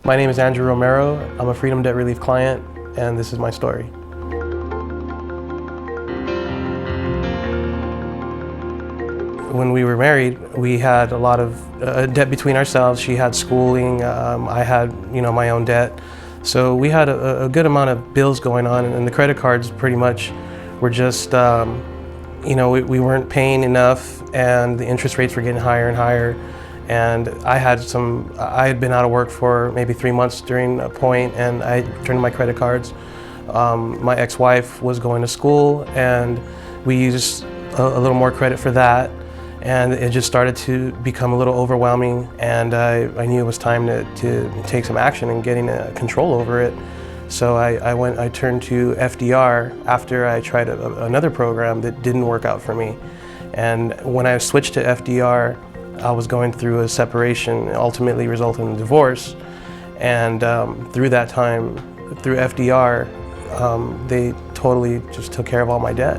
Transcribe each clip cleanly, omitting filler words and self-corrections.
My name is Andrew Romero. I'm a Freedom Debt Relief client, and this is my story. When we were married, we had a lot of debt between ourselves. She had schooling, I had, my own debt. So we had a good amount of bills going on, and the credit cards pretty much were just, we weren't paying enough, and the interest rates were getting higher and higher. And I had been out of work for maybe 3 months during a point, and I turned to my credit cards. My ex-wife was going to school, and we used a little more credit for that. And it just started to become a little overwhelming, and I knew it was time to take some action and getting control over it. So I turned to FDR after I tried another program that didn't work out for me. And when I switched to FDR, I was going through a separation, ultimately resulting in a divorce. And through that time, through FDR, they totally just took care of all my debt.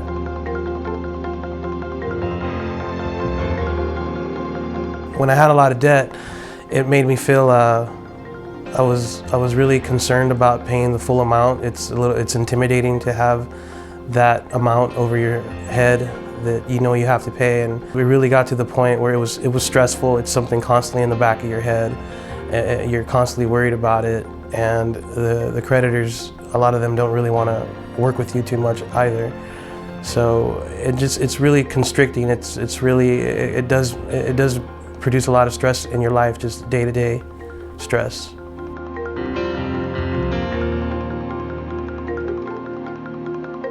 When I had a lot of debt, it made me feel I was really concerned about paying the full amount. It's intimidating to have that amount over your head that you have to pay, and we really got to the point where it was stressful. It's something constantly in the back of your head. You're constantly worried about it, and the creditors, a lot of them don't really want to work with you too much either. So it's really constricting. It does produce a lot of stress in your life, just day-to-day stress.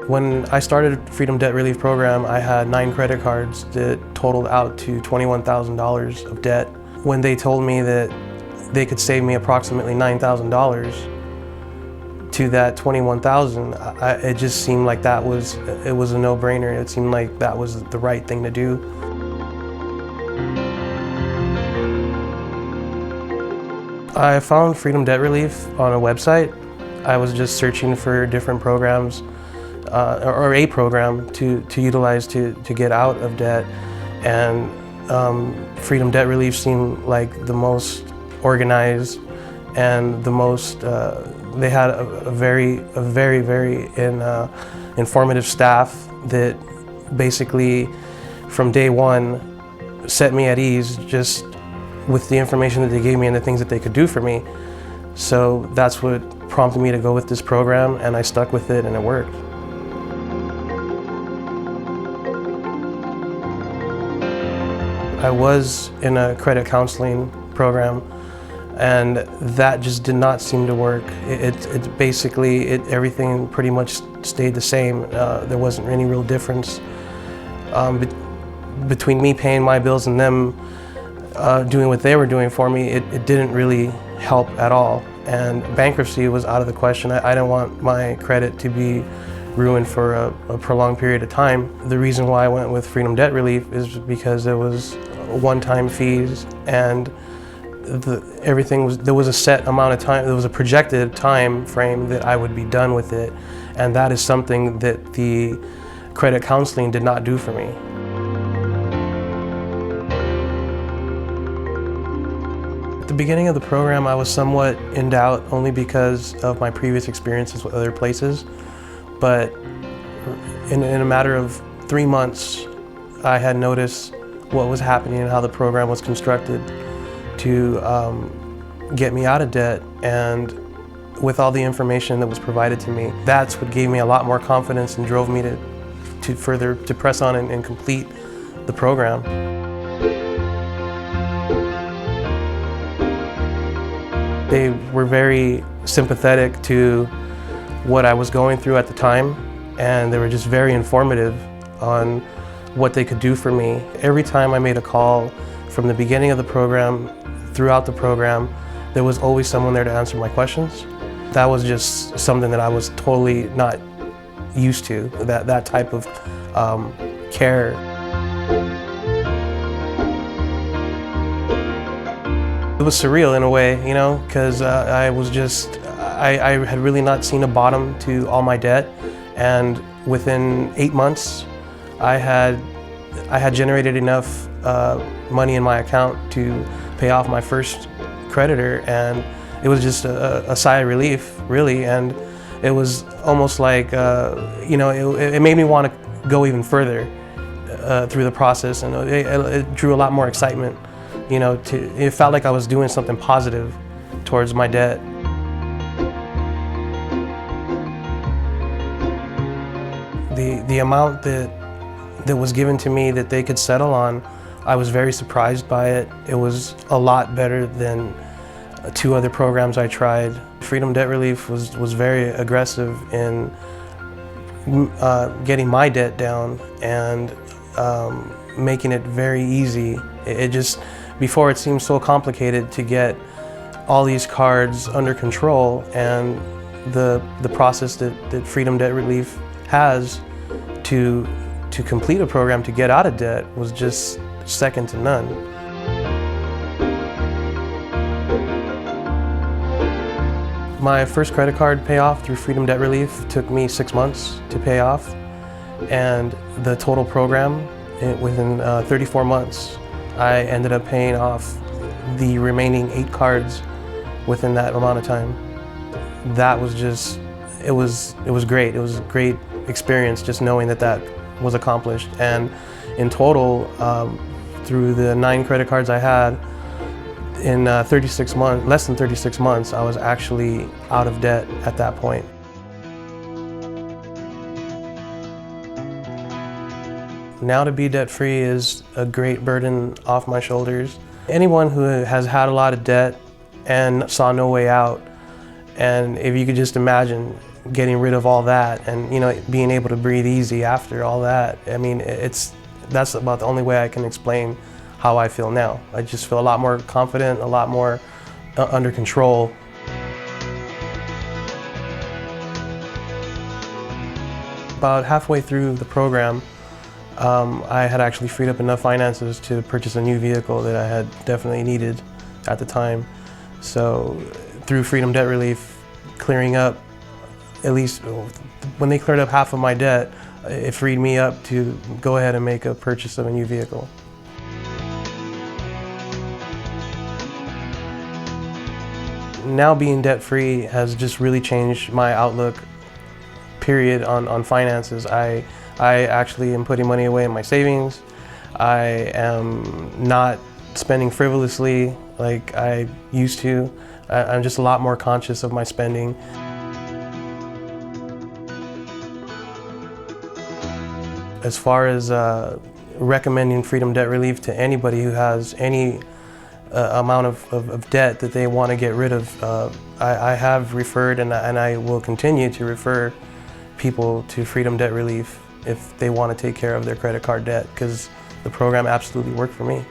When I started Freedom Debt Relief Program, I had 9 credit cards that totaled out to $21,000 of debt. When they told me that they could save me approximately $9,000 to that $21,000, it just seemed like it was a no-brainer. It seemed like that was the right thing to do. I found Freedom Debt Relief on a website. I was just searching for different programs, or a program to utilize to get out of debt, and Freedom Debt Relief seemed like the most organized and the most. They had a very informative staff that basically, from day one, set me at ease just with the information that they gave me and the things that they could do for me. So that's what prompted me to go with this program, and I stuck with it, and it worked. I was in a credit counseling program, and that just did not seem to work. Everything pretty much stayed the same. There wasn't any real difference between me paying my bills and them doing what they were doing for me. It didn't really help at all, and bankruptcy was out of the question. I didn't want my credit to be ruined for a prolonged period of time. The reason why I went with Freedom Debt Relief is because there was one-time fees, and there was a set amount of time, there was a projected time frame that I would be done with it, and that is something that the credit counseling did not do for me. At the beginning of the program, I was somewhat in doubt, only because of my previous experiences with other places. But in a matter of 3 months, I had noticed what was happening and how the program was constructed to get me out of debt. And with all the information that was provided to me, that's what gave me a lot more confidence and drove me to press on and complete the program. They were very sympathetic to what I was going through at the time, and they were just very informative on what they could do for me. Every time I made a call, from the beginning of the program, throughout the program, there was always someone there to answer my questions. That was just something that I was totally not used to, that type of care. It was surreal in a way, because I had really not seen a bottom to all my debt, and within 8 months, I had generated enough money in my account to pay off my first creditor, and it was just a sigh of relief, really, and it was almost like, you know, it made me want to go even further through the process, and it drew a lot more excitement. You know, it felt like I was doing something positive towards my debt. The amount that was given to me that they could settle on, I was very surprised by it. It was a lot better than 2 other programs I tried. Freedom Debt Relief was very aggressive in getting my debt down and making it very easy. It just, before it seemed so complicated to get all these cards under control, and the process that Freedom Debt Relief has to complete a program to get out of debt was just second to none. My first credit card payoff through Freedom Debt Relief took me 6 months to pay off, and the total program, within 34 months, I ended up paying off the remaining 8 cards within that amount of time. That was just, it was great. It was a great experience just knowing that that was accomplished. And in total, through the 9 credit cards I had, in 36 months, less than 36 months, I was actually out of debt at that point. Now to be debt-free is a great burden off my shoulders. Anyone who has had a lot of debt and saw no way out, and if you could just imagine getting rid of all that and, you know, being able to breathe easy after all that, I mean, that's about the only way I can explain how I feel now. I just feel a lot more confident, a lot more under control. About halfway through the program, I had actually freed up enough finances to purchase a new vehicle that I had definitely needed at the time. So through Freedom Debt Relief, clearing up, at least when they cleared up half of my debt, it freed me up to go ahead and make a purchase of a new vehicle. Now being debt-free has just really changed my outlook, period, on finances. I actually am putting money away in my savings. I am not spending frivolously like I used to. I'm just a lot more conscious of my spending. As far as recommending Freedom Debt Relief to anybody who has any amount of debt that they want to get rid of, I have referred and I will continue to refer people to Freedom Debt Relief if they want to take care of their credit card debt, because the program absolutely worked for me.